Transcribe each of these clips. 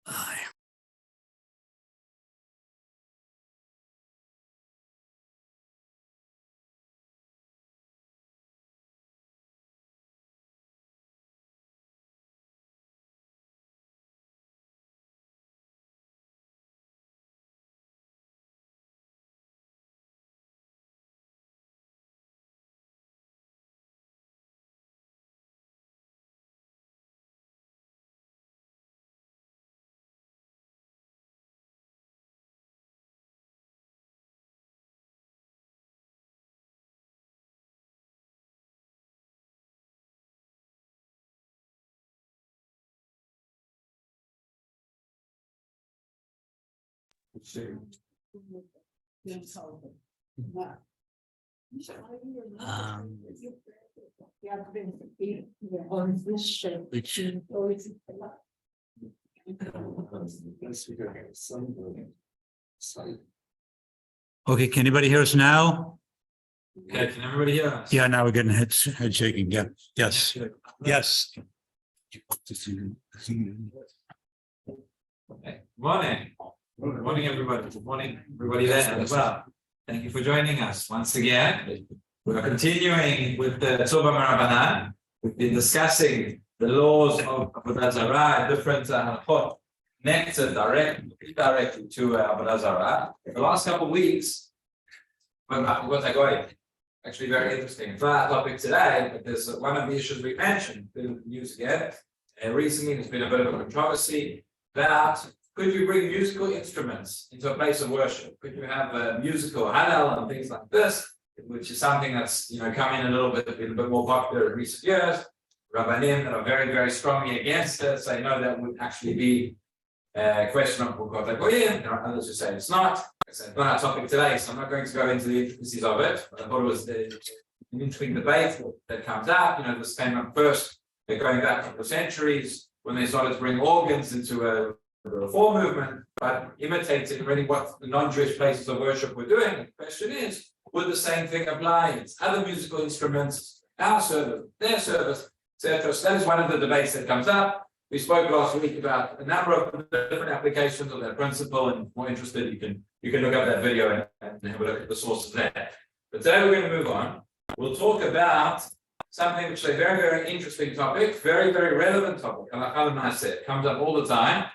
Aye. Okay, can anybody hear us now? Okay, can everybody hear us? Yeah, now we're getting head shaking. Yeah. Yes. Yes. Okay. Morning. Good morning, everybody. Good morning, everybody there as well. Thank you for joining us once again. We are continuing with the Tzurba Merabanan. We've been discussing the laws of Avodah Zarah, different halachot connected directly to Avodah Zarah. The last couple of weeks, actually very interesting topic today, but there's one of the issues we mentioned, in the news again. Recently, there's been a bit of a controversy about could you bring musical instruments into a place of worship? Could you have a musical halal and things like this, which is something that's coming a little bit more popular in recent years. Rabbanim that are very, very strongly against it say no, that would actually be a question of Bukot HaGoyim. There are others who say it's not. It's not our topic today, so I'm not going to go into the intricacies of it. But I thought it was an interesting debate that comes out. This came up first. They're going back a couple of centuries when they started to bring organs into a reform movement, but imitating really what the non-Jewish places of worship were doing. The question is, would the same thing apply? It's other musical instruments, our service, their service, etc. So that is one of the debates that comes up. We spoke last week about a number of different applications of that principle, and if more interested, you can look up that video and have a look at the sources there. But today we're going to move on. We'll talk about something which is a very, very interesting topic, very, very relevant topic. I said, comes up all the time.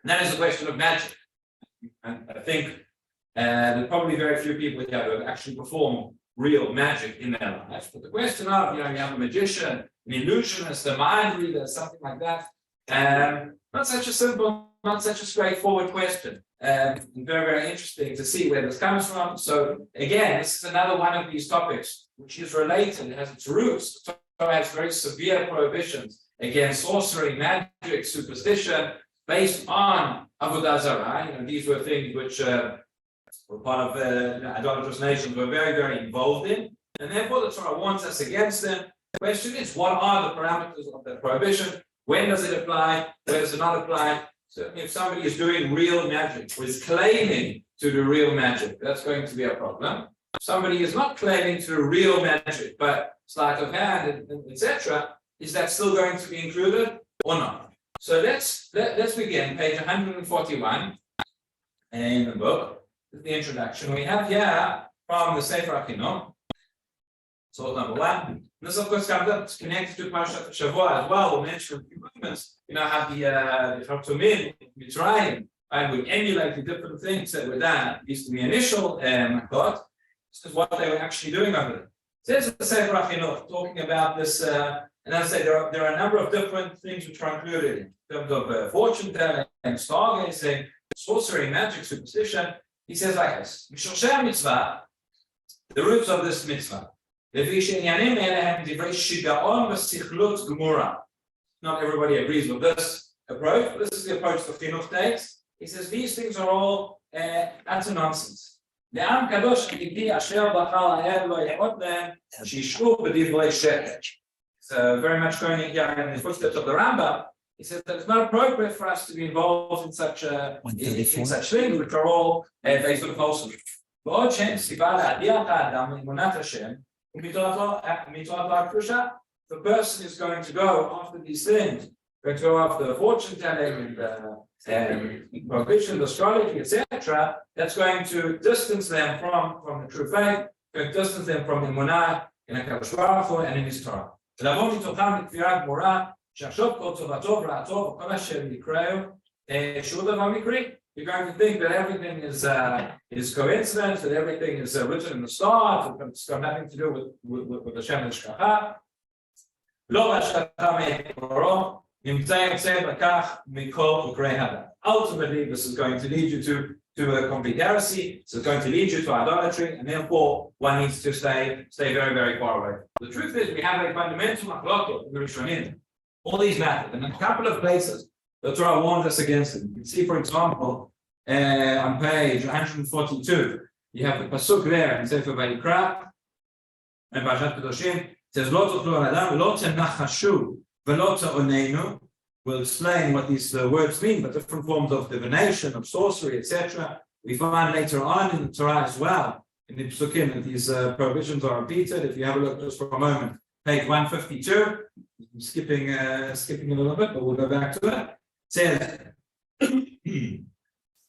And that is the question of magic. And I think there are probably very few people here who have actually performed real magic in their life. But the question of, you have a magician, an illusionist, a mind reader, something like that, not such a simple, not such a straightforward question. And very, very interesting to see where this comes from. So again, this is another one of these topics which is related, it has its roots. The Torah has very severe prohibitions against sorcery, magic, superstition, based on Avodah Zarah. These were things which were part of idolatrous nations were very, very involved in. And therefore the Torah warns us against them. The question is, what are the parameters of that prohibition? When does it apply? Where does it not apply? So if somebody is doing real magic or is claiming to do real magic, that's going to be a problem. If somebody is not claiming to do real magic, but sleight of hand, etc., is that still going to be included or not? So let's begin, page 141 in the book, with the introduction. We have here from the Sefer HaChinuch, source number 1. This, of course, comes up, it's connected to Parashat Shavua as well. We'll mention a few movements. Have the Chartumim, Mindreading, and we emulate the different things that were done, at least in the initial thought. This is what they were actually doing over there. So there's the Sefer HaChinuch talking about this. And as I say, there are a number of different things which are included in terms of fortune telling, stargazing, sorcery, magic, superstition. He says like this: mitzvah, the roots of this mitzvah. Not everybody agrees with this approach, but this is the approach the Chinuch takes. He says these things are all utter nonsense. So very much going here in the footsteps of the Rambam, he says that it's not appropriate for us to be involved in such things, which are all based on falsehood. The person is going to go after these things going to go after fortune telling and prohibition, astrology, etc., that's going to distance them from the true faith, going to distance them from the Emunah in HaKadosh Baruch Hu and in His Torah. ולבוא מתוכם לקביעת גמורה, שעכשיו כל טובתו ורעתו וכל אשר יקראו, שהוא דבר מקרי. You're going to think that everything is coincidence, that everything is written in the stars, it's got nothing to do with Hashem and Shkacha. לא בהשכחה מקורו, נמצא יוצא בכך מכל חוקרי הדת. Ultimately, this is going to lead you to a complete heresy. This is going to lead you to idolatry, and therefore one needs to stay very, very far away. The truth is, we have a fundamental machlokes in the Rishonim. All these matters, and in a couple of places, the Torah warned us against them. You can see, for example, on page 142, you have the pasuk there in Sefer Vayikra, and Parashat Kedoshim. It says, "Lo tochlu al adam, lo tenachashu, velo ta'onenu." We'll explain what these words mean, but different forms of divination, of sorcery, etc. We find later on in the Torah as well, in the Psukim, that these prohibitions are repeated. If you have a look just for a moment, page 152, I'm skipping a little bit, but we'll go back to it. It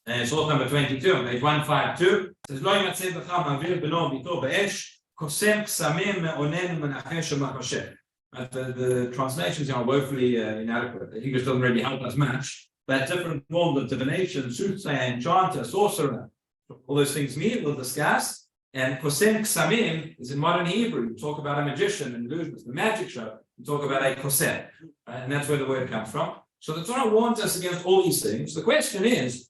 says, source number 22, on page 152, it says, "Lo yimatzeh b'cha ma'avir b'no b'ito b'esh, kosem ksamim me'onen menachesh u'machoshet." The translations are woefully inadequate. The English doesn't really help us much. But different forms of divination, soothsayer, enchanter, sorcerer, all those things mean, we'll discuss. And kosem ksamim is in modern Hebrew. We talk about a magician and illusionist, the magic show. We talk about a kosem, and that's where the word comes from. So the Torah warns us against all these things. The question is,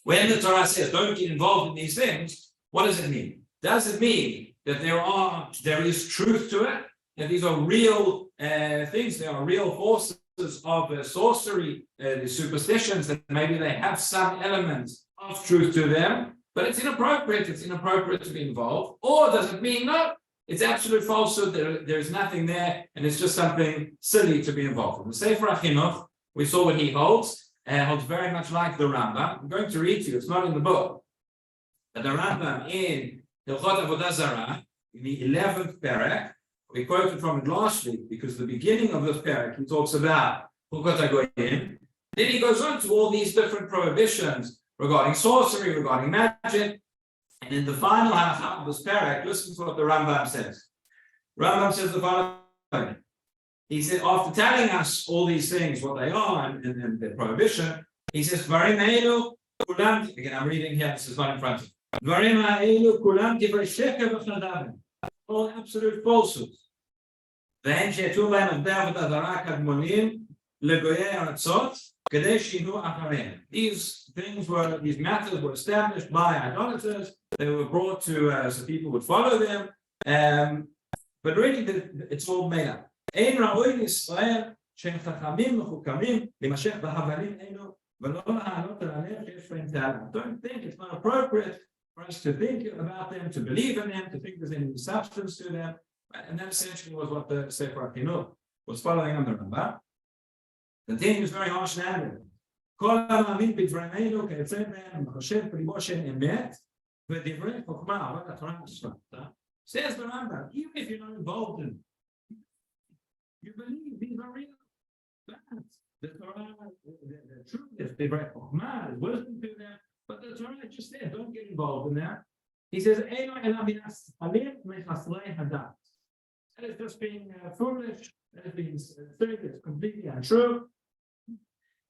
when the Torah says don't get involved in these things, what does it mean? Does it mean that there is truth to it? And these are real things, they are real forces of sorcery, the superstitions, that maybe they have some elements of truth to them, but it's inappropriate to be involved? Or does it mean, no, it's absolute falsehood, there's nothing there, and it's just something silly to be involved in? The Sefer HaChinuch, we saw what he holds very much like the Rambam. I'm going to read to you, it's not in the book, but the Rambam in Hilchot Avodah Zarah, in the 11th parak, we quoted from it last week because the beginning of this parak, he talks about Chukot HaGoyim. Then he goes on to all these different prohibitions regarding sorcery, regarding magic. And in the final half of this parak, listen to what the Rambam says. Rambam says the following. He said, after telling us all these things, what they are and their prohibition, he says, Dvarim ha'elu kulam, again, I'm reading here, this is not in front of me. Dvarim ha'elu kulam divrei sheker v'chadavim. All absolute falsehoods. והם שיצאו בהם עובדי עבודה זרה קדמונים לגויי ארצות כדי שינו אחריהם. These matters were established by idolaters. They were brought to so people would follow them. But really, it's all made up. אין ראוי לישראל שהם חכמים מחוכמים להימשך בהבלים אלו ולא לעלות על הלב שיש בהם טענה. Don't think it's not appropriate for us to think about them, to believe in them, to think there's any substance to them. And that essentially was what the Sefer HaChinuch was following on the Rambam. Continues very harsh and angry. כל המאמין בדברים אלו כיוצא בהם וחושב בליבו שהם אמת ודברי חוכמה, אבל התורה נשמתה. Says the Rambam, even if you're not involved in it, you believe these are real facts. The Torah, the truth is דברי חוכמה, is wisdom to them, but the Torah just says, don't get involved in that. He says, אינו אלא מנסחלים מחסרי הדת. That is just being foolish, that is being saying it's completely untrue.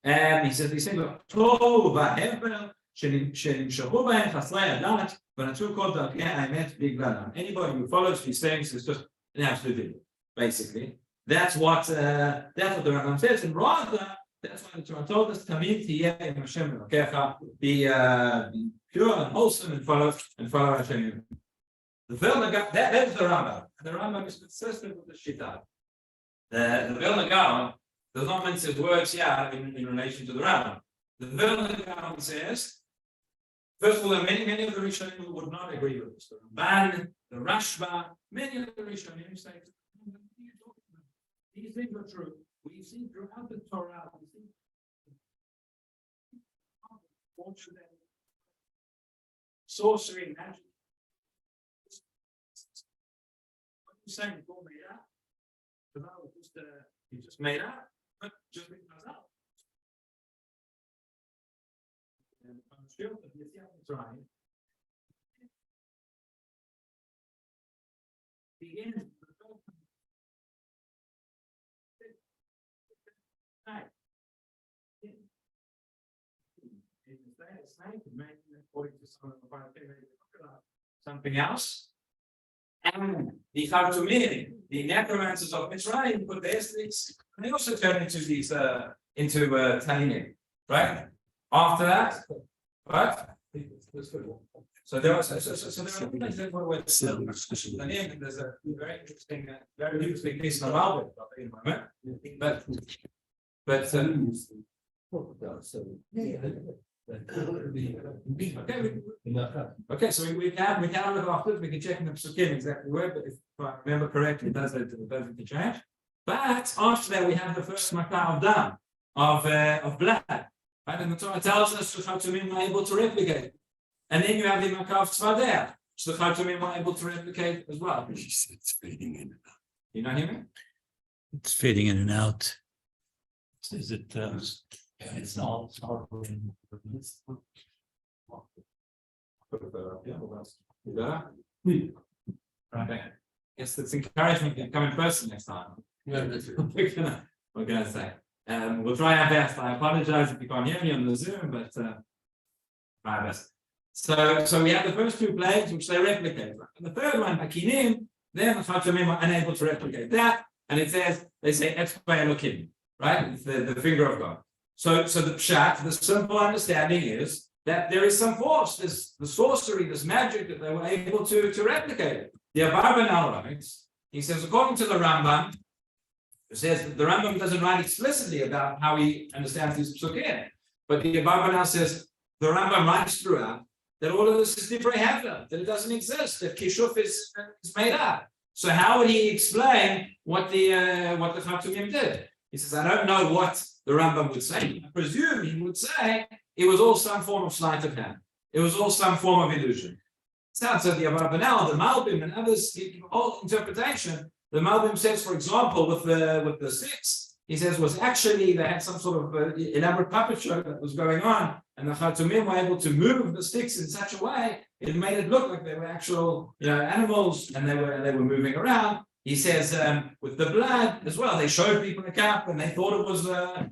And he says, these things are טוב והבל שנמשכו בהם חסרי הדת ונטשו כל דרכי האמת בגללם. Anybody who follows these things is just an absolute idiot, basically. That's what the Rambam says, and rather, that's why the Torah told us, תמיד תהיה עם השם אלוקיך, be pure and wholesome and follow Hashem. The Vilna Gaon, that is the Rambam. The Rambam is consistent with the Shita. The Vilna Gaon does not mince his words here in relation to the Rambam. The Vilna Gaon says, first of all, many of the Rishonim would not agree with this. The Ramban, the Rashba, many of the Rishonim say, these things are true. We've seen throughout the Torah, we've seen sorcery, magic. What are you saying? It's all made up. He just made up. but just because out. And I'm sure that you see trying. Begins with the first night. Something else. And the Khartoumim, the necromancers of Mitzrayim, put their sticks, and they also turn into these Tannim, right? After that, right? So there was there's a very interesting piece in the Bible in a moment. Okay, so we can look after it, we can check in the Psukim exactly where, but if I remember correctly, it does change. But after that, we have the first makah of dam, of blood. Right? And the Torah tells us the Khartoumim are able to replicate. And then you have the makah of tzvadeh, so the Khartoumim are able to replicate as well. It's fading in and out. You not hear me? It's fading in and out. Is it, it's all. Okay. Yes, it's encouragement to come in person next time. We're gonna say. We'll try our best. I apologize if you can't hear me on the Zoom, but try our best. So we have the first two plagues which they replicate. And the third one, Hakinim, then the Khartoumim are unable to replicate that, and it says they say Etzbei Elokim, right? It's the finger of God. So the pshat, the simple understanding is that there is some force, this the sorcery, this magic that they were able to replicate. The Abarbanel writes, he says, according to the Rambam, it says that the Rambam doesn't write explicitly about how he understands these psukim, but the Abarbanel says the Rambam writes throughout that all of this is divrei hevel, that it doesn't exist, that kishuf is made up. So how would he explain what the Khartoumim did? He says, I don't know what the Rambam would say. I presume he would say it was all some form of sleight of hand. It was all some form of illusion. Sounds like the Abarbanel, the Malbim, and others give all interpretation. The Malbim says, for example, with the six, he says was actually they had some sort of elaborate puppet show that was going on, and the Khartoumim were able to move the sticks in such a way it made it look like they were actual, animals, and they were moving around. He says with the blood as well, they showed people a cup and they thought it was blood,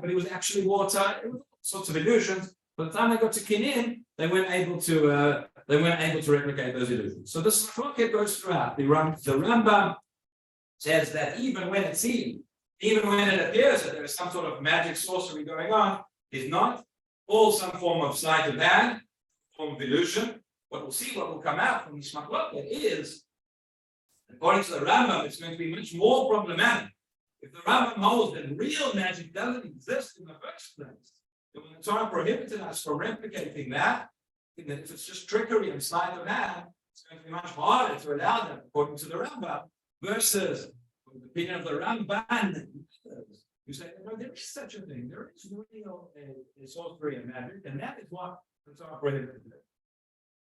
but it was actually water. It was all sorts of illusions. By the time they got to Kinin, they weren't able to replicate those illusions. So this market goes throughout. The Rambam says that even when it appears that there is some sort of magic sorcery going on, is not all some form of sleight of hand, form of illusion. What will come out from this market is, according to the Rambam, it's going to be much more problematic. If the Rambam holds that real magic doesn't exist in the first place, then when the Torah prohibited us from replicating that, if it's just trickery and sleight of hand, it's going to be much harder to allow that, according to the Rambam, versus the opinion of the Ramban, who say, no, there is such a thing. There is real sorcery and magic, and that is what the Torah prohibited.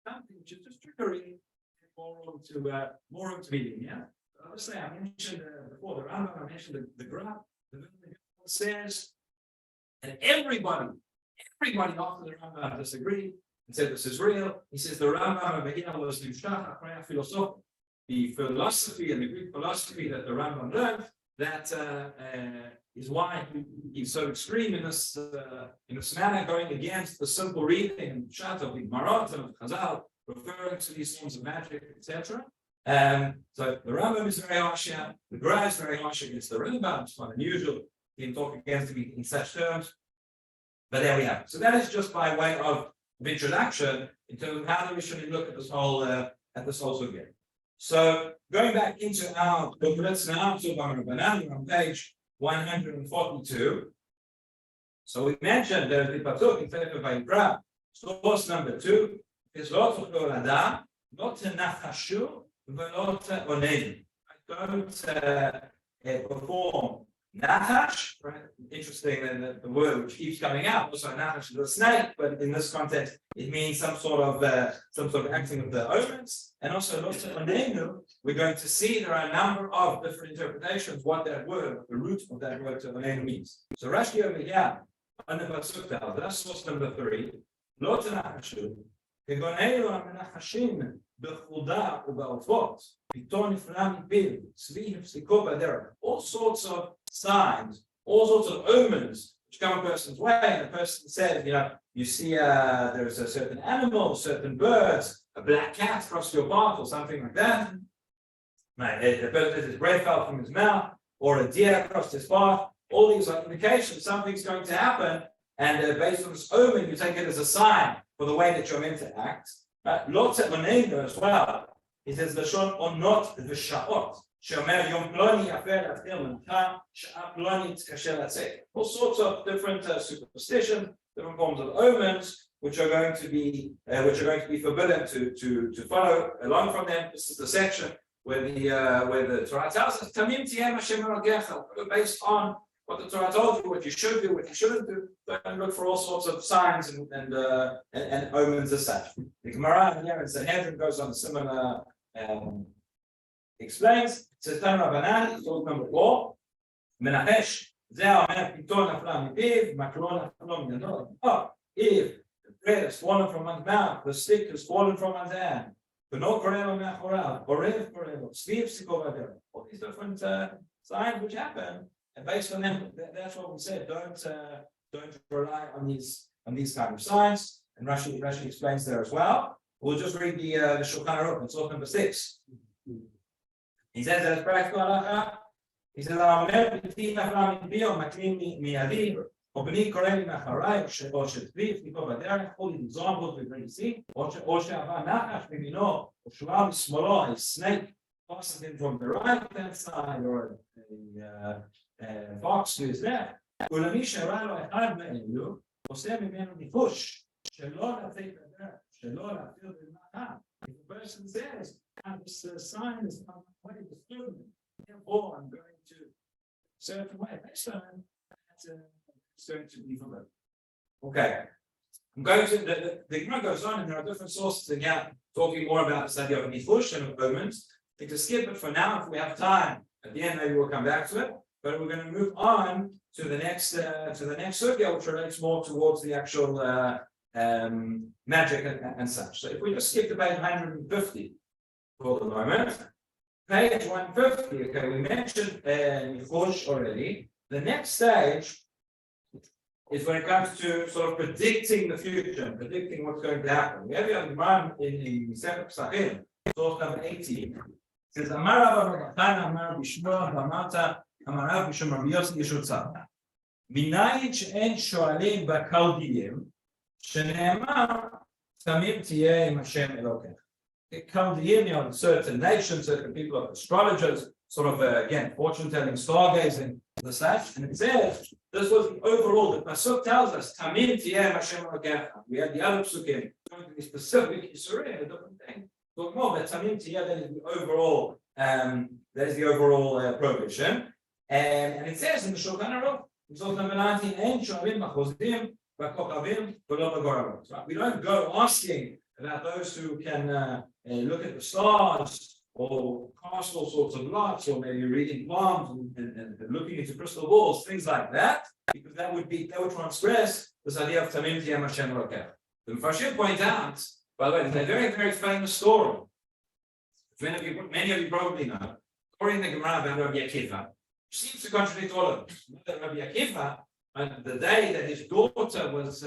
Something which is just trickery. More room to meeting, yeah. Obviously, I mentioned before the Rambam. I mentioned the graph. The Rambam says, and everybody after the Rambam disagreed and said this is real. He says the Rambam over here was the philosophy, the philosophy and the Greek philosophy that the Rambam learned. That is why he's so extreme in this manner, going against the simple reading and chat of the Marot and of Chazal, referring to these forms of magic, etc. So the Rambam is very harsh here. The Gra is very harsh against the Rambam. It's quite unusual to talk against him in such terms. But there we have it. So that is just by way of introduction in terms of how we should look at this whole sugya. So going back into our booklets now, on page 142. So we mentioned the Pasuk in Sefer Vayikra, source number 2. Is not to nachashu, but not only. Don't perform Nachash, right? Interesting that the word which keeps coming out. Also, Nachash is a snake, but in this context, it means some sort of acting of the omens. And also, we're going to see there are a number of different interpretations what that word, the root of that word Tevanenu means. So Rashi over here, on the pasuk tells us, source number 3, Lo tenachashu, kegonenu amenachashim b'chuda u'ba'ofot, pito nifla mipiv, tzvi hifsiko b'derech. All sorts of signs, all sorts of omens which come a person's way, and the person says, you see there's a certain animal, certain birds, a black cat cross your path or something like that. Right, the person his breath fell from his mouth, or a deer crossed his path. All these are indications something's going to happen, and based on this omen, you take it as a sign for the way that you're meant to act. Lots of Maneno as well. He says Lashon onot v'shaot. שאומר יום פלוני יפה להתחיל מנחה, שעה פלונית קשה לצאת. All sorts of different superstitions, different forms of omens, which are going to be forbidden to follow along from them. This is the section where the Torah tells us Tamim tiyem Hashem elokecha, based on what the Torah told you, what you should do, what you shouldn't do. Don't look for all sorts of signs and omens as such. The Gemara here in Sanhedrin goes on a similar. Explains, says Tana Rabbanan, source number 4, Menachesh, Zeh Omer Pito nafla mipiv, Maklo nafla minado. Oh, if the bread has fallen from one's mouth, the stick has fallen from one's hand, V'no korelo me'achorav, Orev korelo, Tzvi hifsiko b'derech. All these different signs which happen, and based on them, that's what we said. Don't rely on these kind of signs. And Rashi explains there as well. We'll just read the Shulchan Aruch, it's source number 6. He says that it's practical halacha. He says, "Amer piti nafla mitbio maklim miadi, or b'ni koreli macharai, or shetzvi fiko b'derech." All these examples we bring to see. Or she'ava nachash b'mino, or shual smolo, a snake passes in from the right hand side, or a fox to his left. Ulami she'ara lo echad me'elu, oseh mimenu nifush, shelo la'teit b'derech, shelo la'fil b'macha. If a person says, this sign is not way to student, therefore I'm going to certain way. Next time, that's going to be forbidden. Okay. I'm going to the Gemara goes on, and there are different sources again talking more about this idea of nifush and of omens. I think to skip it for now, if we have time, at the end maybe we'll come back to it. But we're going to move on to the next sugya, which relates more towards the actual magic and such. So if we just skip to page 150 for the moment, page 150. Okay, we mentioned nifush already. The next stage is when it comes to sort of predicting the future, predicting what's going to happen. We have the Gemara in Sefer Pesachim, source number 18. It says, "Amar Rabbi Chana, Amar Bishma, Amata, Amar Rav Mishum Rabbi Yossi Yeshutza. Minayin she'en shoalim b'Chaldiyim, shene'emar tamim tiyeh im Hashem Elokecha." Chaldiyim, certain nations, certain people, astrologers, sort of again fortune-telling, stargazing, the such, and it says this was the overall. The pasuk tells us tamim tiyeh Hashem Elokecha. We had the other pasukim going to be specific Yisurim, a different thing. Talk more, but tamim tiyeh, that is the overall. That is the overall provision, and it says in the Shulchan Aruch, it's also number 19. En shoalim b'chozdim b'kochavim v'lo b'goravot. We don't go asking about those who can look at the stars or cast all sorts of lots, or maybe reading palms and looking into crystal balls, things like that, because that would transgress this idea of tamim tiyeh Hashem Elokecha. The Mepharshim point out, by the way, there's a very, very famous story. Many of you probably know, story in the Gemara about Rabbi Akiva, which seems to contradict all of them. Rabbi Akiva, on the day that his daughter was,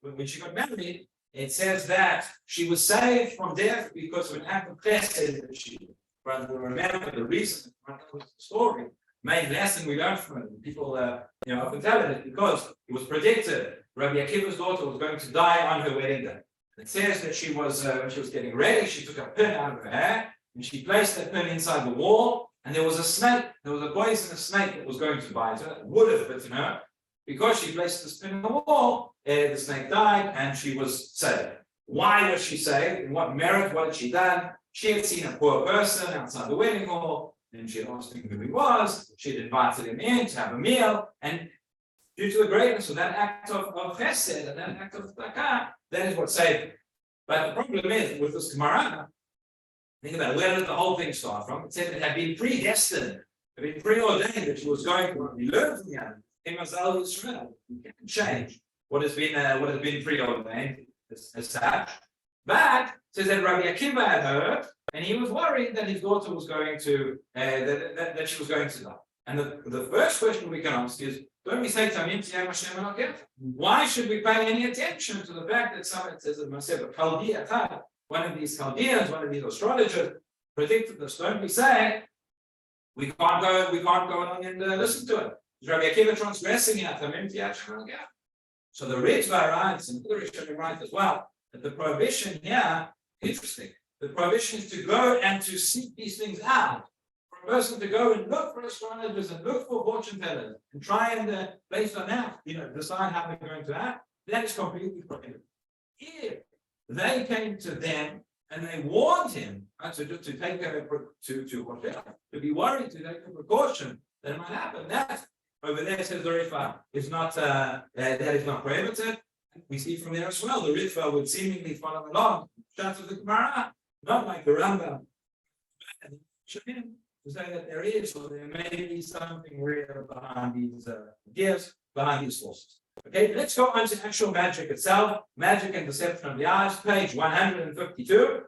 when she got married, it says that she was saved from death because of an act of chesed that she did. Rather remember the reason of the story, main lesson we learned from it. People, often tell it because it was predicted Rabbi Akiva's daughter was going to die on her wedding day. It says that she was, when she was getting ready, she took a pin out of her hair and she placed that pin inside the wall. And there was a snake, there was a poisonous snake that was going to bite her, would have bitten her. Because she placed this pin in the wall, the snake died and she was saved. Why was she saved? In what merit? What had she done? She had seen a poor person outside the wedding hall, and she asked him who he was. She'd invited him in to have a meal, and due to the greatness of that act of chesed and that act of tzedakah, that is what saved him. But the problem is with this Gemara, think about it, where did the whole thing start from? It said it had been predestined, it had been preordained that she was going to learn from him. Israel. You can't change what has been preordained as such. But it says that Rabbi Akiva had heard, and he was worried that his daughter was going to that she was going to die. And the first question we can ask is, don't we say Tamim Tiyam Hashem Elokecha? Why should we pay any attention to the fact that someone says that Maseh Chaldea, one of these Chaldeans, one of these astrologers, predicted this? Don't we say we can't go along and listen to it? Is Rabbi Akiva transgressing it? Tamim Tiyam Hashem Elokecha. So the Ritva writes, and the Rishonim write as well, that the prohibition here, interesting. The prohibition is to go and to seek these things out. For a person to go and look for astrologers and look for fortune tellers and try and, based on that, decide how they're going to act, that is completely prohibited. If they came to them and they warned him to take to be worried, to take a precaution that it might happen, that over there says the Ritva is not that is not prohibited. We see from there as well, the Ritva would seemingly follow along shots of the Gemara, not like the Rambam. To say that there is, or there may be something real behind these ideas, behind these sources. Okay, let's go on to actual magic itself, magic and deception of the eyes, page 152.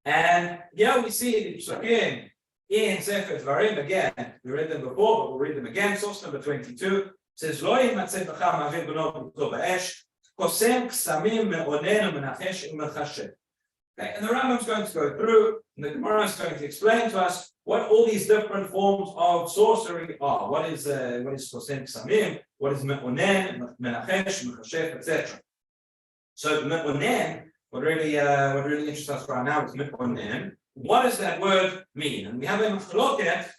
And here we see the Psukim in Sefer Dvarim again. We read them before, but we'll read them again. Source number 22 says, "Lo yimatzeh b'cha ma'avir b'no b'to ba'esh, kosem ksamim me'onen u'menachesh u'mechashem." Okay, and the Rambam's going to go through, and the Gemara is going to explain to us what all these different forms of sorcery are. What is kosem ksamim? What is me'onen, menachesh, mechashem, etc. So me'onen, what really interests us right now is me'onen. What does that word mean? And we have a machloket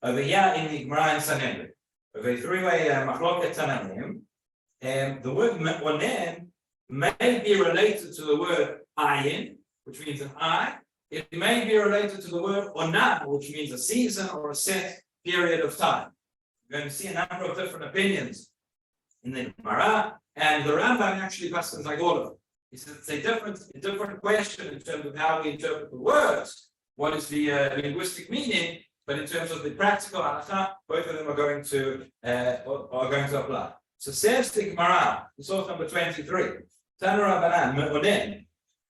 over here in the Gemara in Sanhedrin. Over a three-way machloket Tanaim. And the word me'onen may be related to the word ayin, which means an eye. It may be related to the word onah, which means a season or a set period of time. We're going to see a number of different opinions in the Gemara, and the Rambam actually passes like all of them. He says it's a different question in terms of how we interpret the words. What is the linguistic meaning? But in terms of the practical halakha, both of them are going to apply. So says the Gemara, source number 23. Tanu Rabbanan me'onen.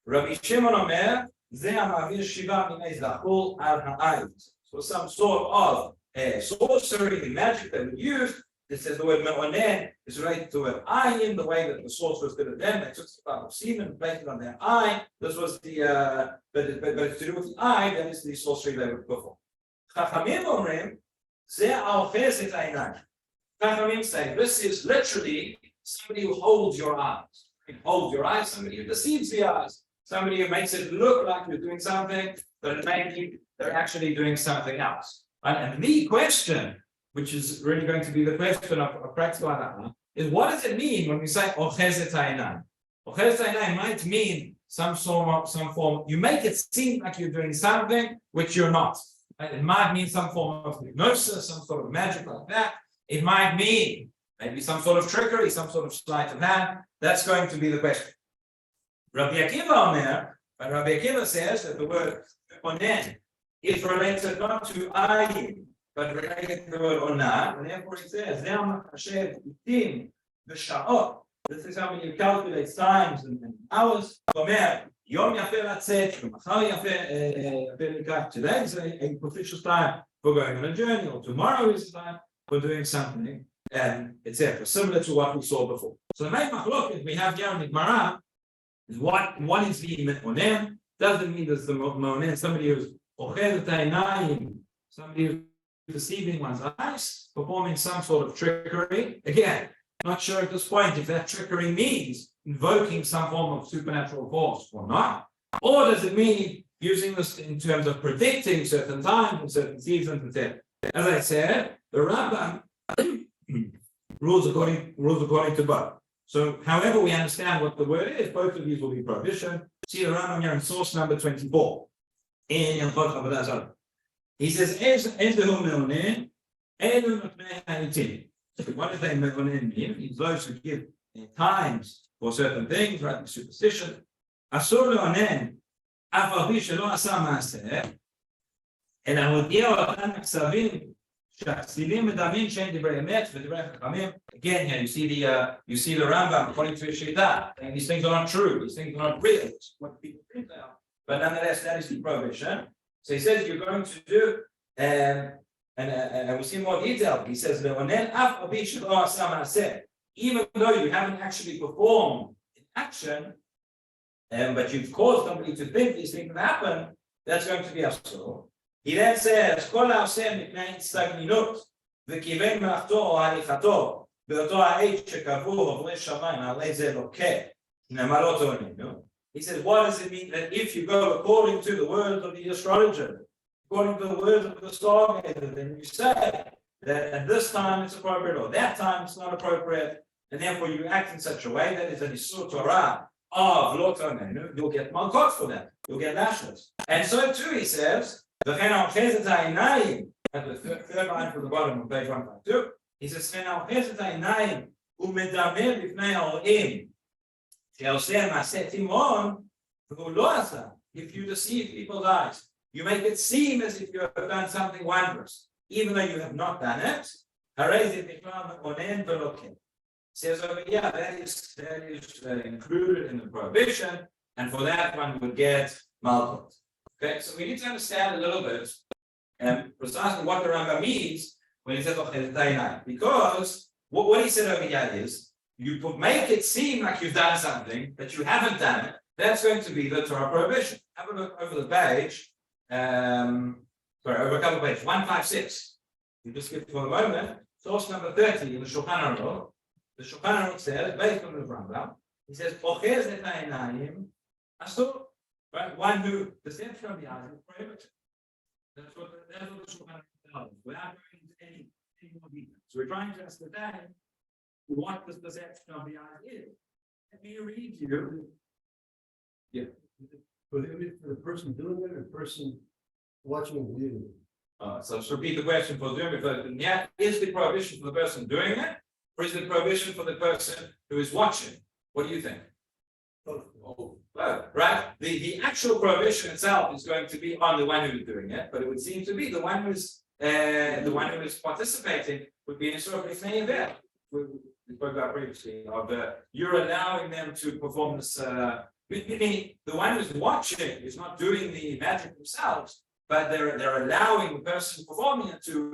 Rabbi Shimon Omer ze ha'ma'avir shiva minei zachul al ha'ayit. So some sort of sorcery, the magic that we use. This says the word me'onen is related to an ayin, the way that the sorcerers did it then. They took the part of semen and placed it on their eye. This was the but it's to do with the eye. That is the sorcery they would perform. Chachamim omrim ze alches et einayim. Chachamim say this is literally somebody who holds your eyes. Holds your eyes. Somebody who deceives the eyes. Somebody who makes it look like you're doing something, but maybe they're actually doing something else. And the question, which is really going to be the question of practical halakha, is what does it mean when we say ochezet ha'einayim? Ochezet ha'einayim might mean some form. You make it seem like you're doing something which you're not. It might mean some form of hypnosis, some sort of magic like that. It might mean maybe some sort of trickery, some sort of sleight of hand. That's going to be the question. Rabbi Akiva Omer, but Rabbi Akiva says that the word onen is related not to ayin, but related to the word onah, and therefore he says, this is how you calculate times and hours. Today is a propitious time for going on a journey, or tomorrow is the time for doing something, and etc. Similar to what we saw before. So the main machloket we have here in the Gemara is what is the me'onen? Doesn't mean there's the me'onen, somebody who's somebody who's deceiving one's eyes, performing some sort of trickery. Again, not sure at this point if that trickery means invoking some form of supernatural force or not. Or does it mean using this in terms of predicting certain times and certain seasons, etc. As I said, the Rambam rules according to both. So however we understand what the word is, both of these will be prohibition. See the Rambam here in source number 24. In Hilchot Avodah Zarah. He says, "Ezehu meonin, elu notnei ha'itim." What does that meonin mean? He's those who give times for certain things, right? Superstition. Asur leonen, אף על פי שלא עשה מעשה, אלא הודיע אותם הכספים שהכסילים מדמים שאין דברי אמת ודברי חכמים. Again, here you see the Rambam according to his Shita, and these things are not true, these things are not real, it's what people think they are. But nonetheless, that is the prohibition. So he says you're going to do, and we'll see more detail. He says, "Le'onen af abi shelo asa ma'aseh," even though you haven't actually performed an action, but you've caused somebody to think these things can happen, that's going to be asur. He then says, "Kol ha'oseh mipnei tzagninut v'kivei melachto o halichato באותו העת שקבעו עוברי שמיים הרי זה לוקה, נאמר לא תורננו." He says, what does it mean that if you go according to the words of the astrologer, according to the words of the stargazer, then you say that at this time it's appropriate or that time it's not appropriate, and therefore you act in such a way that is an Isur Torah of Lo Tornenu, you'll get malkot for that, you'll get lashes. And so too he says, "V'chen ha'ochezet ha'inayim," at the third line from the bottom of page 152, he says, "V'chen ha'ochezet ha'inayim u'medamer b'fnei ha'orim." If you deceive people's eyes, you make it seem as if you have done something wondrous, even though you have not done it. Says over here, that is included in the prohibition, and for that one would get malchut. Okay, so we need to understand a little bit precisely what the Rambam means when he says because what he said over here is, you make it seem like you've done something, but you haven't done it. That's going to be the Torah prohibition. Have a look over the page, over a couple of pages, 156. You just skip for a moment. Source number 30 in the Shulchan Aruch. The Shulchan Aruch says, based on the Rambam, he says, "Ochez et ha'inayim asur." Right, one who descends from the eyes is prohibited. That's what the Shulchan Aruch tells us, without going into any more detail. So we're trying to understand what this perception of the eye is. Let me read you. Yeah. Prohibited for the person doing it or the person watching the video? So let's repeat the question for doing it. Yeah, is the prohibition for the person doing it, or is the prohibition for the person who is watching? What do you think? Oh, right. The actual prohibition itself is going to be on the one who is doing it, but it would seem to be the one who is participating would be in a sort of event. We spoke about previously of you're allowing them to perform this. Meaning the one who's watching is not doing the magic themselves, but they're allowing the person performing it to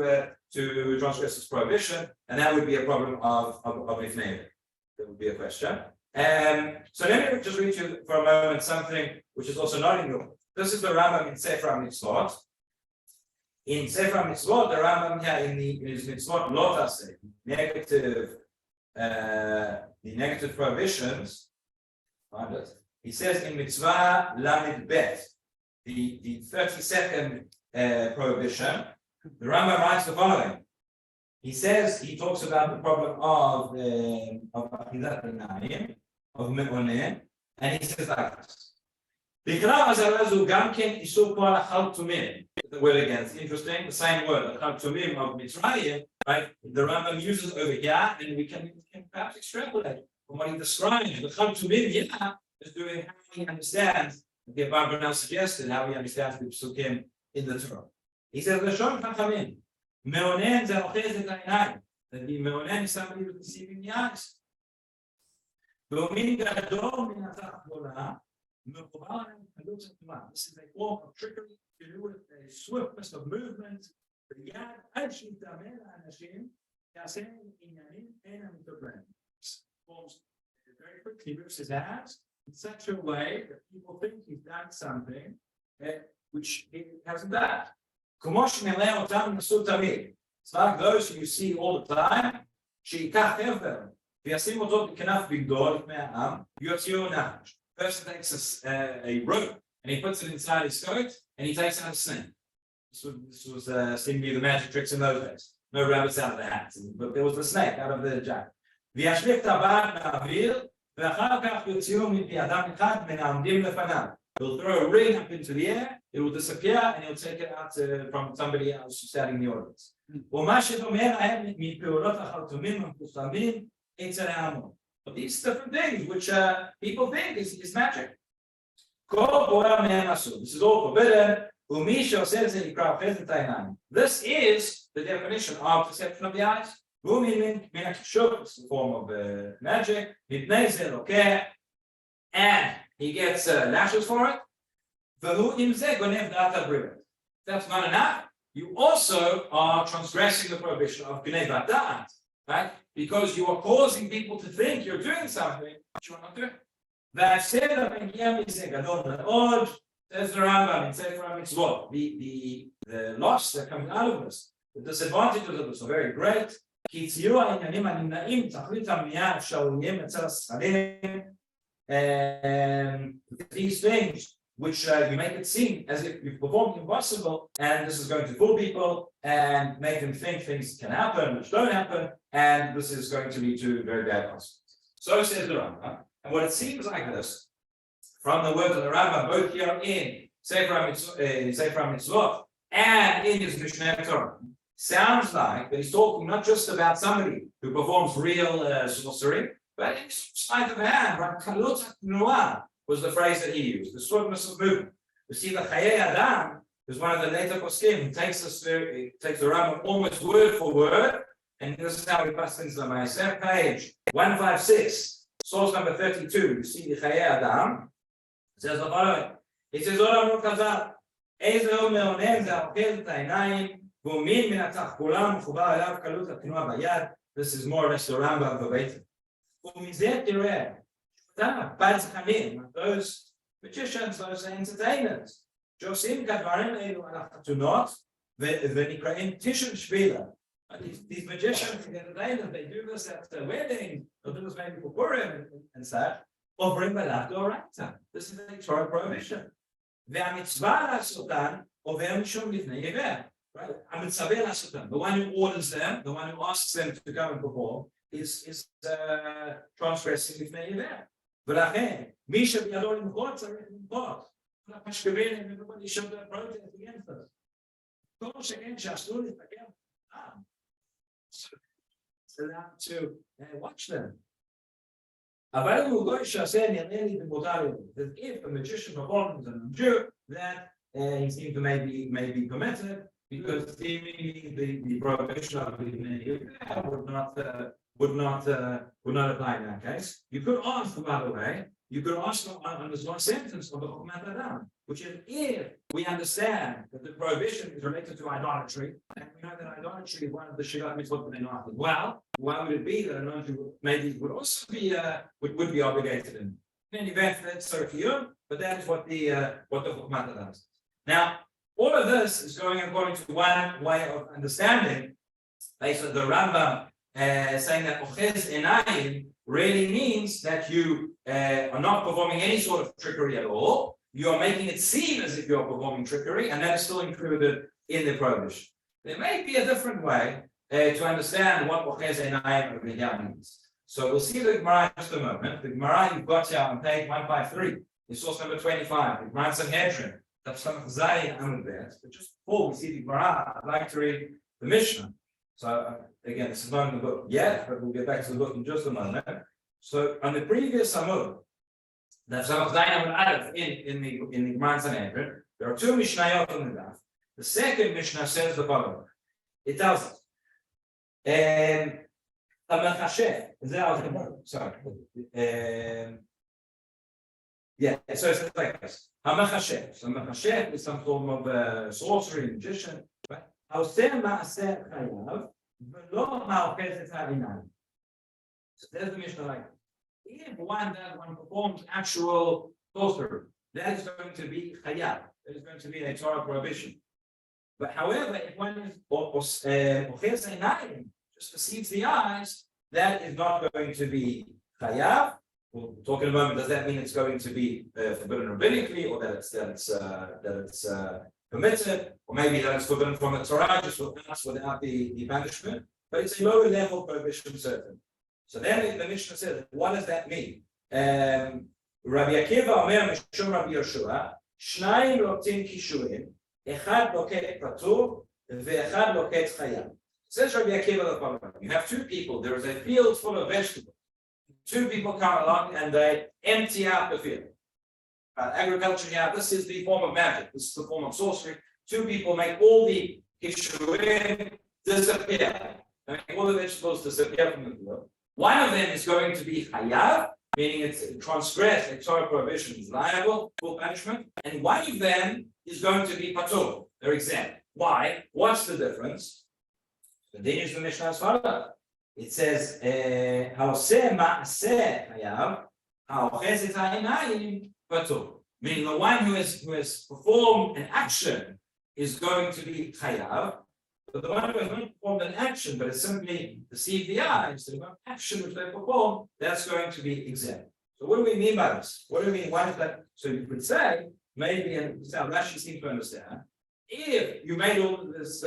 transgress this prohibition, and that would be a problem of ifnei. That would be a question. So let me just read you for a moment something which is also not in your. This is the Rambam in Sefer Mitzvot. In Sefer Mitzvot, the Rambam here in his Mitzvot Lo Taseh, the negative prohibitions, he says in Mitzvah Lamed Bet, the 32nd prohibition, the Rambam writes the following. He says, he talks about the problem of Achilat Einayim, of Me'oneh, and he says like this. The word again, it's interesting, the same word, Achal Tumim of Mitzrayim, right? The Rambam uses over here, and we can perhaps extrapolate from what he describes. The Achal Tumim here is doing how he understands, the Barbara now suggested, how he understands the Psukim in the Torah. He says, Lashon Chachamim, Me'onen Zerochez et Einayim, that the Me'onen is somebody who's deceiving the eyes. This is a form of trickery to do with a swiftness of movement. Forms very quickly moves his hands in such a way that people think he's done something which he hasn't done. It's like those who you see all the time. Person takes a rope and he puts it inside his coat and he takes out a snake. This was seemed to be the magic tricks in those days. No rabbits out of the hats, but there was the snake out of the jacket. He'll throw a ring up into the air, it will disappear, and he'll take it out from somebody else who's standing in the audience. But these different things which people think is magic. This is all forbidden. This is the definition of deception of the eyes. It's a form of magic. And he gets lashes for it. That's not enough. You also are transgressing the prohibition of Gnevat Da'at, right? Because you are causing people to think you're doing something but you are not doing. Says the Rambam in Sefer HaMitzvot, the loss that comes out of this, the disadvantages of this are very great. And these things which you make it seem as if you've performed impossible, and this is going to fool people and make them think things can happen which don't happen, and this is going to lead to very bad consequences. So says the Rambam, and what it seems like this, from the words of the Rambam, both here in Sefer HaMitzvot and in his Mishneh Torah, sounds like that he's talking not just about somebody who performs real sorcery, but in sleight of hand, Kalut HaTnuah was the phrase that he used, the swiftness of movement. You see, the Chayei Adam is one of the later poskim. He takes the Rambam almost word for word, and this is how we pass things on my page 156, source number 32. You see the Chayei Adam. It says the following. It says, this is more or less the Rambam verbatim. Those magicians, those entertainers, these magicians and entertainers, they do this at the wedding, or do this maybe for Purim and such, offering balak to orangtan. This is a Torah prohibition. Right? The one who orders them, the one who asks them to come and perform, is transgressing with Me'iveh. Everybody showed their protest against us. It's allowed to watch them. If a magician performs and a Jew, that he seems to maybe permitted, because seemingly the prohibition of the would not apply in that case. You could ask, by the way, on this one sentence of the Chokhmat Adam, which is if we understand that the prohibition is related to idolatry, and we know that idolatry is one of the Shiur mitzvot that they know. Well, why would it be that a non-Jew maybe would also be would be obligated in any event? That's Sorcery, but that is what the Chokhmat Adam is. Now, all of this is going according to one way of understanding, based on the Rambam saying that Ochez Enayim really means that you are not performing any sort of trickery at all. You are making it seem as if you are performing trickery, and that is still included in the prohibition. There may be a different way to understand what Ochez Enayim means. So we'll see the Gemara in just a moment. The Gemara you've got here on page 153 is source number 25. The Gemara Sanhedrin. That's some Zayin Amud Bet. But just before we see the Gemara, I'd like to read the Mishnah. So again, this is not in the book yet, but we'll get back to the book in just a moment. So on the previous Amud, that's some Zayin Amud Aleph in the Gemara Sanhedrin. There are two Mishnayot on the Daf. The second Mishnah says the following. It tells us, sorry. Yeah, so it's like this. Hamachashet. So Hamachashet is some form of sorcery, magician. Right? So there's the Mishnah like if one performs actual sorcery, that is going to be chayav. That is going to be a Torah prohibition. But however, if one is just deceives the eyes, that is not going to be chayav. We'll talk in a moment. Does that mean it's going to be forbidden rabbinically, or that it's permitted, or maybe that it's forbidden from the Torah, just without the banishment? But it's a lower level prohibition, certain. So then the Mishnah says, what does that mean? Rabbi Akiva Omer Mishum Rabbi Yoshua, Shnayim Loketim Kishurim, Echad Loket Patur, Ve'echad Loket Chayam. Says Rabbi Akiva the following: you have two people, there is a field full of vegetables. Two people come along and they empty out the field. Agriculture here, this is the form of magic, this is the form of sorcery. Two people make all the kishurim disappear, they make all the vegetables disappear from the field. One of them is going to be hayav, meaning it's transgressed, a Torah prohibition is liable for punishment, and one of them is going to be patur, they're exempt. Why? What's the difference? Continues the Mishnah as follows. It says, "Haoseh ma'aseh hayav, haoches et ha'inayim patur." Meaning the one who has performed an action is going to be chayav, but the one who has not performed an action but has simply deceived the eyes, the action which they perform, that's going to be exempt. So what do we mean by this? What do we mean? Why is that? So you could say, maybe, and Rashi seems to understand, if you made all this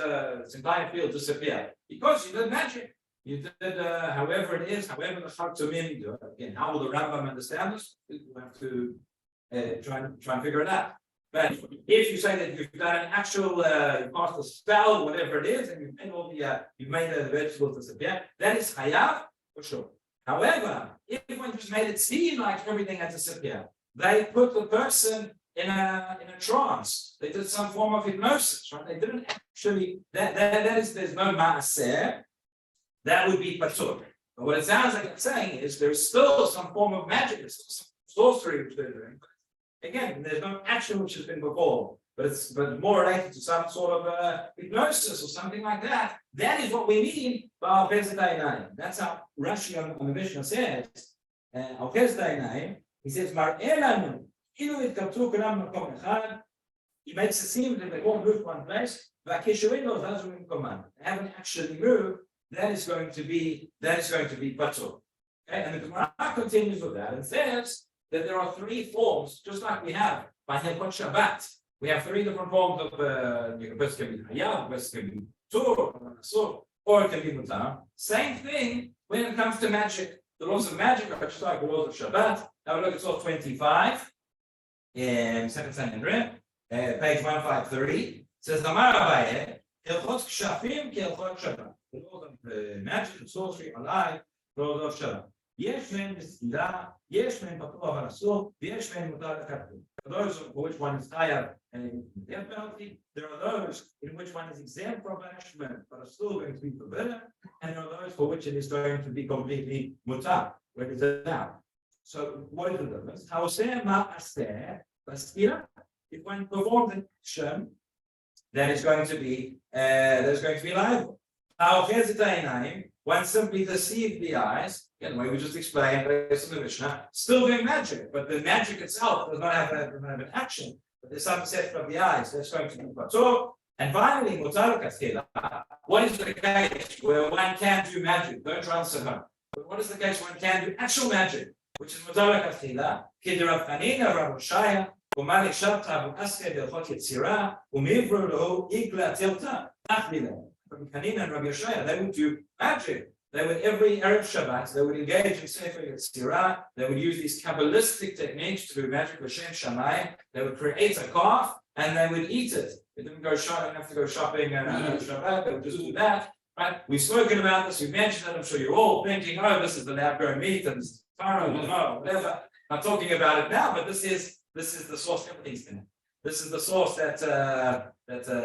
entire field disappear because you did magic, you did however it is, however the Chachamim do it. Again, how will the Rambam understand this? We have to try and figure it out. But if you say that you've done an actual, you passed a spell, whatever it is, and you've made all the you've made the vegetables disappear, that is hayav for sure. However, if one just made it seem like everything had disappeared, they put the person in a trance. They did some form of hypnosis, right? They didn't actually. That is, there's no maaser. That would be patur. But what it sounds like it's saying is there's still some form of magic, there's still some sorcery which they're doing. Again, there's no action which has been performed, but it's more related to some sort of hypnosis or something like that. That is what we mean by al-Chesed. That's how Rashi on the Mishnah says. Al-Chesed, he says, he makes it seem that they all move one place, but they haven't actually moved. That is going to be patur. Okay, and the Gemara continues with that and says that there are three forms, just like we have by Hilchot Shabbat. We have three different forms of the person can be hayav, the person can be tur, or it can be mutar. Same thing when it comes to magic. The laws of magic are just like the laws of Shabbat. Now look at source 25 in Second Sanhedrin, page 153. It says Amar Abaye, Hilchot Kshafim Hilchot Shabbat. The laws of magic and sorcery are like the laws of Shabbat. יש להם בסגירה, יש להם פתוח על אסור, ויש להם מותר לכתוב. For those for which one is higher and death penalty, there are those in which one is exempt from punishment, but are still going to be forbidden, and there are those for which it is going to be completely mutar, where it is now. So what is the difference? Haoseh ma'aseh basgira. If one performs an action, that is going to be liable. Haoches et ha'inayim, one simply deceived the eyes. Again, the way we just explained based on the Mishnah, still doing magic, but the magic itself does not have an action. But there's some perception of the eyes that's going to be patur. And finally, mutar kathila. What is the case where one can do magic? Don't try and sit home. But what is the case when one can do actual magic, which is mutar kathila? Kid Rav Chanina, Rav Shaya, Umalik Shabta, Aske Delchot Yetzira, Umivru Lo Igla Tilta, Achmila. Rabbi Kenigsberg and Rabbi Yoshua, they would do magic. They would, every Erev Shabbat, they would engage in Sefer Yetzirah. They would use these Kabbalistic techniques to do magic with Shem Shammai. They would create a calf and they would eat it. They didn't go shopping, have to go shopping Shabbat. They would just do that. Right? We've spoken about this. We've mentioned it. I'm sure you're all thinking, oh, this is the lab-grown meat and Pharaoh, whatever. I'm talking about it now, but this is the source. Everything's in it. This is the source that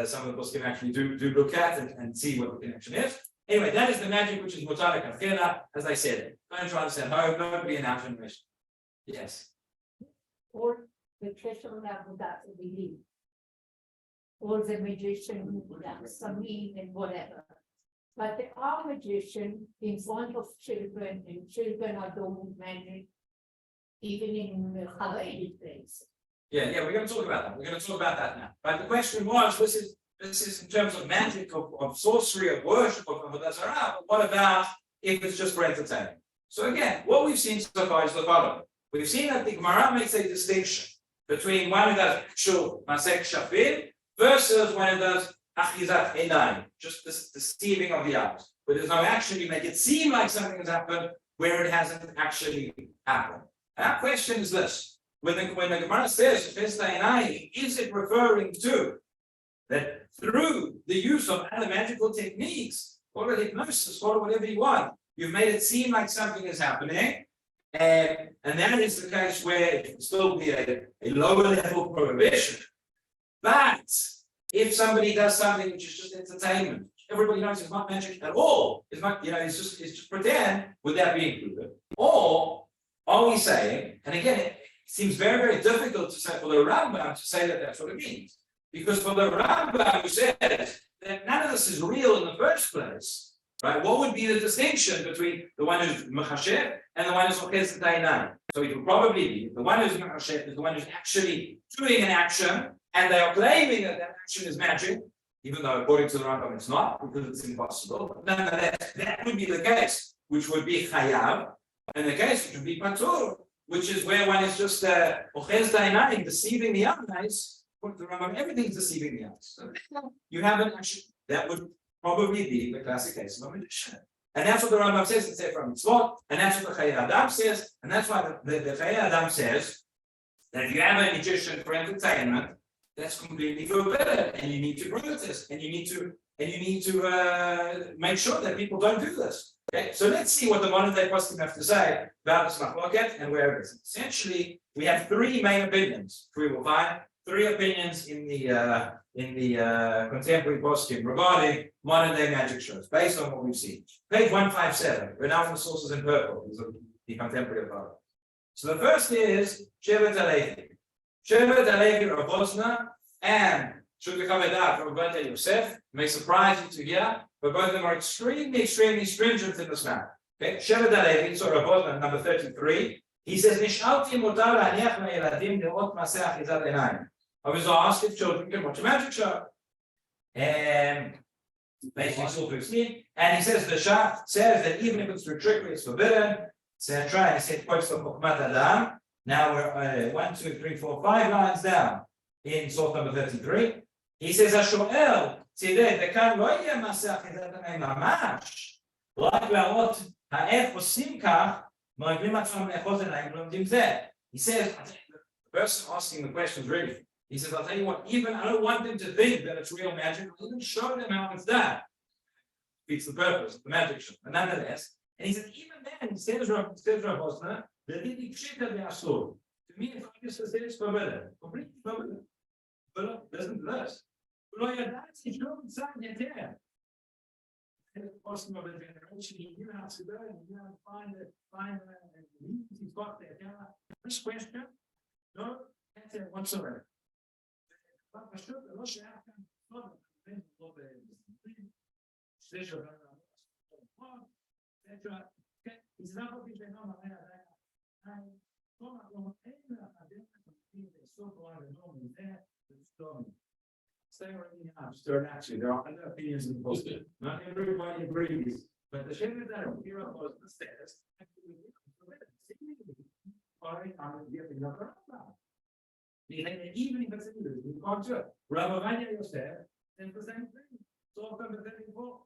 some of us can actually do look at and see what the connection is. Anyway, that is the magic which is mutar kathila, as I said. Don't try to send home, nobody in our generation. Yes. Or the treasure level that we believe. Or the magician, Samim and whatever. But there are magicians in front of children, and children are doing magic, even in the Haredi place. Yeah, we're going to talk about that. We're going to talk about that now. But the question was, this is in terms of magic, of sorcery, of worship, of Avodah Zarah, but what about if it's just for entertainment? So again, what we've seen so far is the following. We've seen that the Gemara makes a distinction between one who does actual Masek Shafir versus one who does Achizat Einayim, just this deceiving of the eyes. But there's no action, you make it seem like something has happened where it hasn't actually happened. And our question is this. when the Gemara says, is it referring to that through the use of other magical techniques, or hypnosis, or whatever you want, you've made it seem like something is happening, and that is the case where it will still be a lower level prohibition. But if somebody does something which is just entertainment, everybody knows it's not magic at all, it's not, it's just pretend, would that be included? Or are we saying, and again, it seems very, very difficult to say for the Rambam to say that that's what it means. Because for the Rambam who says that none of this is real in the first place, right? What would be the distinction between the one who's mechasher and the one who's ochez dayanan? So it would probably be the one who's mechasher is the one who's actually doing an action, and they are claiming that that action is magic, even though according to the Rambam it's not, because it's impossible. Nonetheless, that would be the case, which would be chayav, and the case which would be patur, which is where one is just ochez dayanan, deceiving the eyes. The Rambam, everything's deceiving the eyes. So you have an action that would probably be the classic case of a magician. And that's what the Rambam says in Sefer Mitzvot, and that's what the Chayei Adam says, and that's why the Chayei Adam says that if you have a magician for entertainment, that's completely forbidden, and you need to protest, and you need to make sure that people don't do this. Okay, so let's see what the modern day poskim have to say about this machloket and where it is. Essentially, we have three main opinions. We will find three opinions in the contemporary poskim regarding modern day magic shows, based on what we've seen. Page 157. We're now from the sources in purple. These are the contemporary authorities. So the first is Shevet HaLevi. Shevet HaLevi Rav Bosna and Shulchan Aruch from Rabbi Yosef. May surprise you to hear, but both of them are extremely, extremely stringent in this matter. Okay, Shevet HaLevi, so Rav Bosna, number 33. He says, Nishalti mutar la'aniach la'yeladim le'ot maseh achizat einayim. I was asked if children can watch a magic show. And basically, and he says the Shah says that even if it's through trickery, it's forbidden. Etc. And he said, quotes from Chokhmat Adam. Now we're 1, 2, 3, 4, 5 lines down in source number 33. He says, Ashoel, tzideh, dekan lo yeh maseh achizat einayim mamash. רק להראות איך עושים כך, מרגלים עצמם לאחוז עיניים ולומדים זה. He says, the person asking the question is really, he says, I'll tell you what, even I don't want them to think that it's real magic, I'll even show them how it's done. It's the purpose of the magic show. But nonetheless, and he says, even then, says Rav Bosna, that it is pshita be'asur. To me, if I just say it's forbidden, completely forbidden. But listen to this. ולא ידעתי שום צד יותר. And the person of the generation, you know how to do it, you know how to find he's got there. This question, no answer whatsoever. But פשוט לא שייך כאן, לא בסדר, it's not what you know, and actually, there are other opinions in the post. Not everybody agrees, but the Shevet that are here was the status. Even if it's in the culture, Rabbi Yosef, and the same thing. So, from the 34,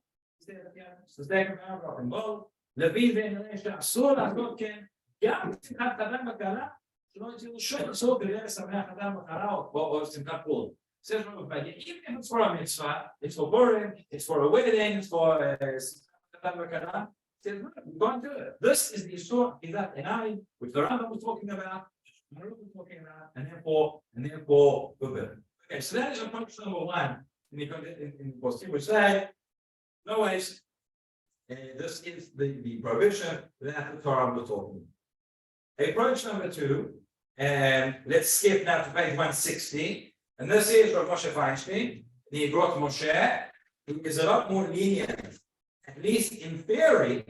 the second paragraph in bold, the divination, so that God can get Adam Makara, so the Samach Adam Makara, or Simchat Pool. Says Rabbi, even if it's for a mitzvah, it's for boring, it's for a wedding, it's for Adam Makara. Says, don't do it. This is the Yisur, is that an eye, which the Rambam was talking about, and therefore, forbidden. Okay, so that is approach number one in the posting, which say, no ways, this is the prohibition that the Torah was talking about. Approach number two, and let's skip now to page 160, and this is Rav Moshe Feinstein, the Igrot Moshe, who is a lot more lenient, at least in theory.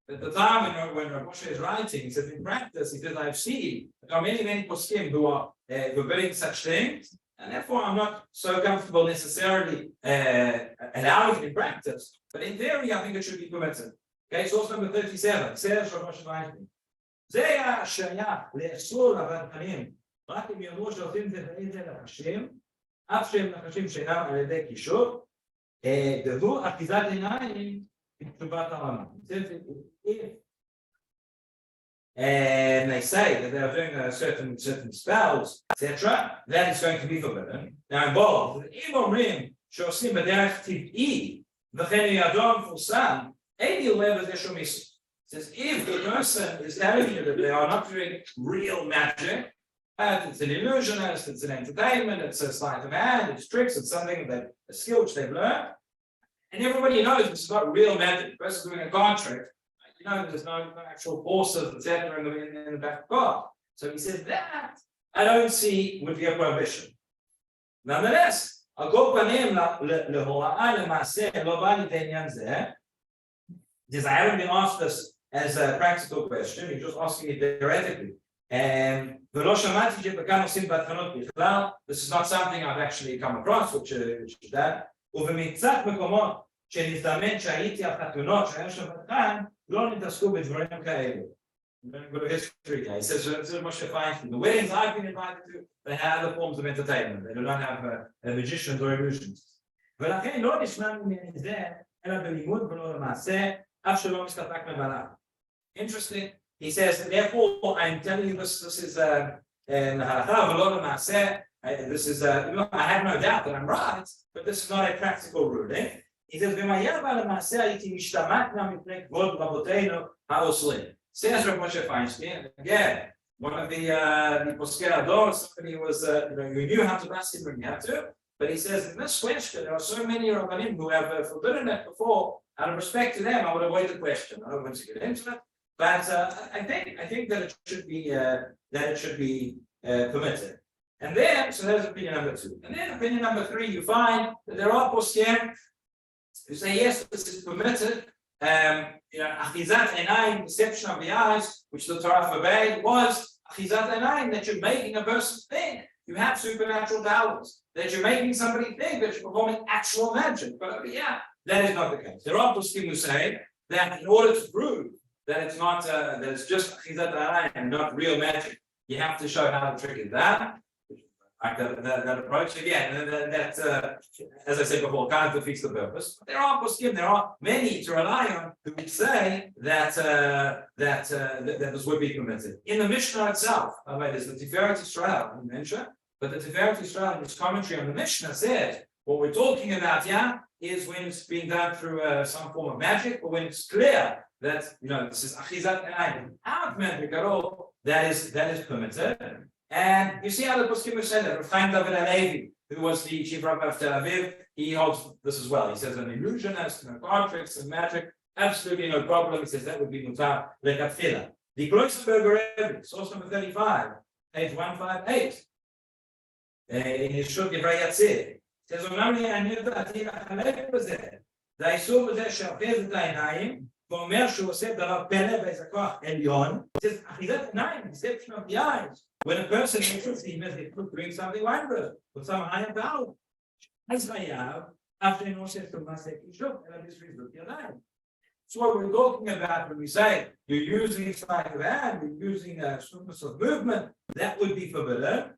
At the time when Rav Moshe is writing, he says in practice, he says, I've seen there are many poskim who are forbidding such things, and therefore I'm not so comfortable necessarily allowing it in practice. But in theory, I think it should be permitted. Okay, source number 37, says Rav Moshe Feinstein. זה היה שייך לאסור אברכים, רק אם יאמרו שעושים את זה לחשים, אף שהם נחשים שאינם על ידי קישור, דבור אחיזת עיניים עם תשובת העולם. and they say that they're doing certain spells, etc., that is going to be forbidden. Now involved, שעושים בדרך טבעי, וכן ידוע מפורסם, אין ילווה בזה שום איסור. Says if the person is telling you that they are not doing real magic, it's an illusionist, it's an entertainment, it's a sleight of hand, it's tricks, it's something that a skill which they've learned, and everybody knows this is not real magic. The person doing a card trick, you know, there's no actual forces, etc., in the back of God. So he says that I don't see would be a prohibition. Nonetheless, על כל פנים להוראה למעשה לא בא לידי עניין זה, because I haven't been asked this as a practical question, you're just asking it theoretically. ולא שמעתי שבכאן עושים בהתחלות בכלל, this is not something I've actually come across, which is that, ובמקצת מקומות שנזדמן שהייתי על חתונות שהיה שם כאן, לא נתעסקו בדברים כאלו. I'm going to go to history guys. He says this is much defined. The weddings I've been invited to, they have other forms of entertainment. They do not have magicians or illusions. ולכן לא נשמע מזה, אלא בלימוד ולא למעשה, אף שלא מסתפק מבעליו. Interesting. He says, therefore, I'm telling you this is להלכה ולא למעשה. This is I have no doubt that I'm right, but this is not a practical ruling. He says, ומה בא למעשה הייתי משתמטנה מפני כבוד רבותינו האוסרים. Says Rabbi Moshe Feinstein, again, one of the Poskei Ador, somebody was, you knew how to pass it when you had to, but he says, in this question, there are so many Rabbanim who have forbidden it before, out of respect to them, I would avoid the question. I don't want to get into it, but I think that it should be permitted. And then, so there's opinion number 2. And then opinion number 3, you find that there are Poskim who say, yes, this is permitted. Achizat Einayim, deception of the eyes, which the Torah forbade, was Achizat Einayim, that you're making a person think you have supernatural powers, that you're making somebody think that you're performing actual magic. But yeah, that is not the case. There are poskim who say that in order to prove that it's not that it's just Achizat Einayim, not real magic, you have to show how the trick is that. Like that approach again, that as I said before, kind of defeats the purpose. But there are poskim, there are many to rely on who would say that that this would be permitted. In the Mishnah itself, there's the Tiferet Yisrael I mentioned, but the Tiferet Yisrael in its commentary on the Mishnah said what we're talking about here is when it's being done through some form of magic, or when it's clear that this is Achizat Einayim, without magic at all, that is permitted. And you see how the poskim said that. Rav Chaim David HaLevi, who was the chief rabbi of Tel Aviv, he holds this as well. He says an illusionist, card tricks and magic, absolutely no problem. He says that would be mutar lekatfila. The Kenigsberg Tzurba, source number 35, page 158, in his Shiur Divrei Yatzir, says, "Omnam li ani da'ati lachalek b'zeh, da'isur b'zeh she'afez et ha'einayim, ואומר שהוא עושה דבר פלא באיזה כוח עליון." It says, אחיזת עיניים, deception of the eyes. When a person thinks he must be doing something wondrous with some higher power, as I have, after an osef to masek ishuk, and this is the line. So what we're talking about when we say you're using sleight of hand, you're using smoothness of movement, that would be forbidden.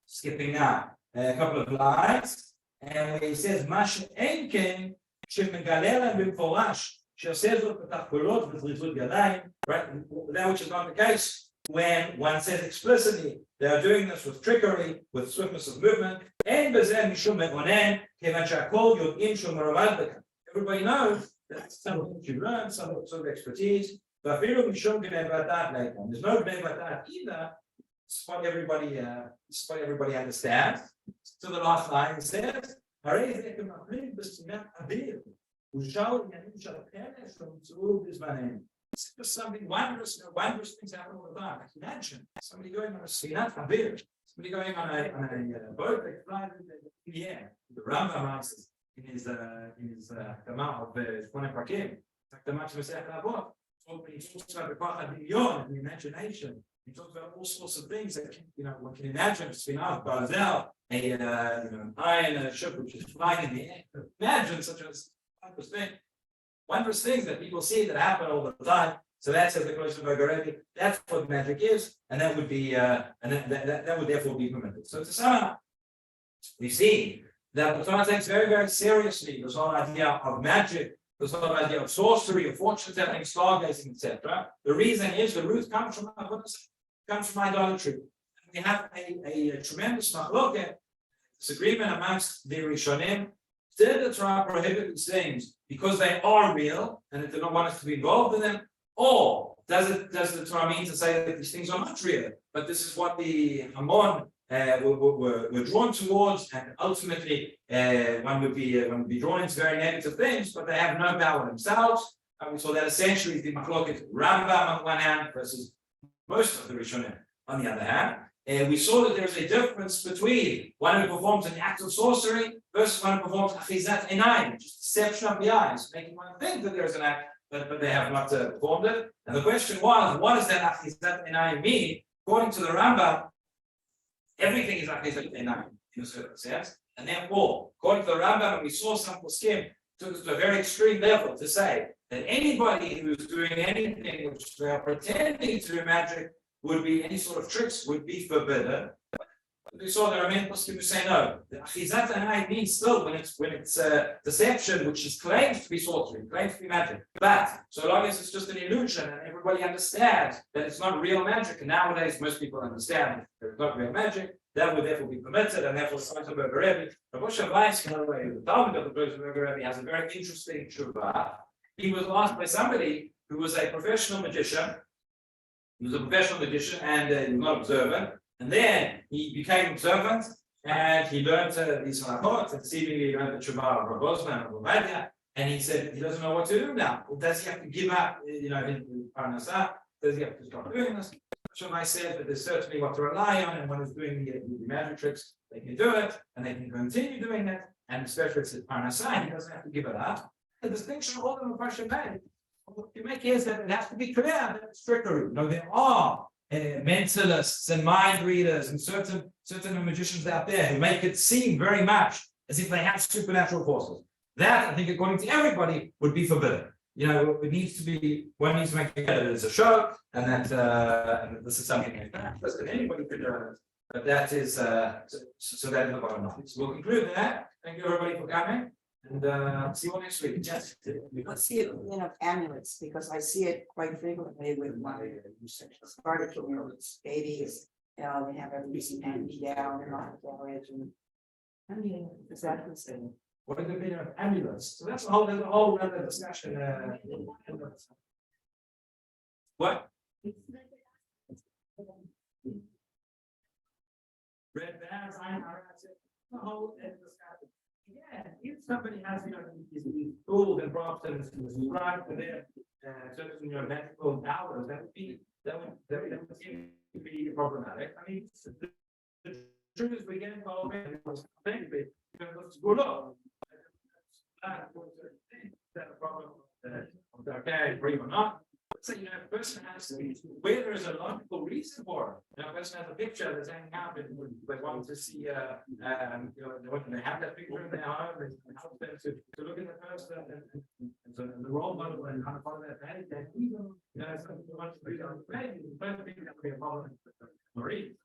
Skipping now a couple of lines, and when he says Mash Enken, Shemgalela Bimforash, Shasezot Patakulot with Rizut Yadayim, right? That which is not the case. When one says explicitly they are doing this with trickery, with swiftness of movement, and everybody knows that's something that you learn, some sort of expertise. But there's no Bnei Batat either. It's what everybody understands. So the last line says, it's just something wondrous things happen all the time. Imagine somebody going on a sinat habir, somebody going on a boat that flies in the air. The Rambam answers in his Kama of Shmona Prakim, the Match Masech Avot. He talks about the Koach HaDimion and the imagination. He talks about all sorts of things that one can imagine. Sinat, Barzel, an iron ship which is flying in the air. Imagine such a wondrous things that people see that happen all the time. So that says the Kenigsberg Tzurba. That's what magic is, and that would be that would therefore be permitted. So to sum up, we see that the Torah takes very, very seriously this whole idea of magic, this whole idea of sorcery, of fortune telling, stargazing, etc. The reason is the root comes from idolatry. We have a tremendous machloket, disagreement amongst the Rishonim. Did the Torah prohibit these things because they are real and it did not want us to be involved in them? Or does the Torah mean to say that these things are not real, but this is what the Hamon were drawn towards, and ultimately one would be drawn into very negative things, but they have no power themselves. And we saw that essentially is the machloket Rambam on one hand versus most of the Rishonim on the other hand. And we saw that there's a difference between one who performs an act of sorcery versus one who performs achizat einayim, just deception of the eyes, making one think that there's an act, but they have not performed it. And the question was, what does that achizat einayim mean? According to the Rambam, everything is achizat einayim in a certain sense. And therefore, according to the Rambam, and we saw some poskim took it to a very extreme level to say that anybody who's doing anything which they are pretending to do magic would be any sort of tricks would be forbidden. We saw there are many poskim who say no. The achizat einayim means still when it's deception, which is claimed to be sorcery, claimed to be magic. But so long as it's just an illusion and everybody understands that it's not real magic, and nowadays most people understand that it's not real magic, that would therefore be permitted, and therefore Sorcery Rebbe, Rabbi Kenigsberg, the Talmud of the Rebbe has a very interesting Tzurba. He was asked by somebody who was a professional magician. He was a professional magician and he was not observant. And then he became observant and he learned these halachot and seemingly he learned the Tzurba of Rabbi Osman and Rabbi, and he said he doesn't know what to do now. Well, does he have to give up, in Parnasah? Does he have to stop doing this? Shammai said that there's certainly what to rely on, and when he's doing the magic tricks, they can do it and they can continue doing it. And especially if it's Parnasah, he doesn't have to give it up. The distinction all of the question made. What you make here is that it has to be clear that it's trickery. No, there are mentalists and mind readers and certain magicians out there who make it seem very much as if they have supernatural forces. That, I think, according to everybody, would be forbidden. It needs to be, one needs to make it that it's a show, and that this is something like that. Listen, anybody could do it. But that is, so that is the bottom line. So we'll conclude that. Thank you, everybody, for coming. And see you next week. Yes. Let's see it, amulets, because I see it quite frequently with my babies. They have everything hand down and on the carriage, and I mean, is that the same? What is the meaning of amulets? So there's a whole other discussion. What? Red bands, iron, the whole discussion. Yeah, if somebody has these tools and props and is right for their certain magical powers, that would seem to be problematic. I mean, the truth is we get involved in it, let's go look. That a problem of the okay, agree or not. So a person has to be where there is a logical reason for it. A person has a picture that's hanging out and they want to see they have that picture in their home and help them to look at the person and so the role model and kind of follow that value. Something they want to read on the page, the first thing that would be a problem. Marie.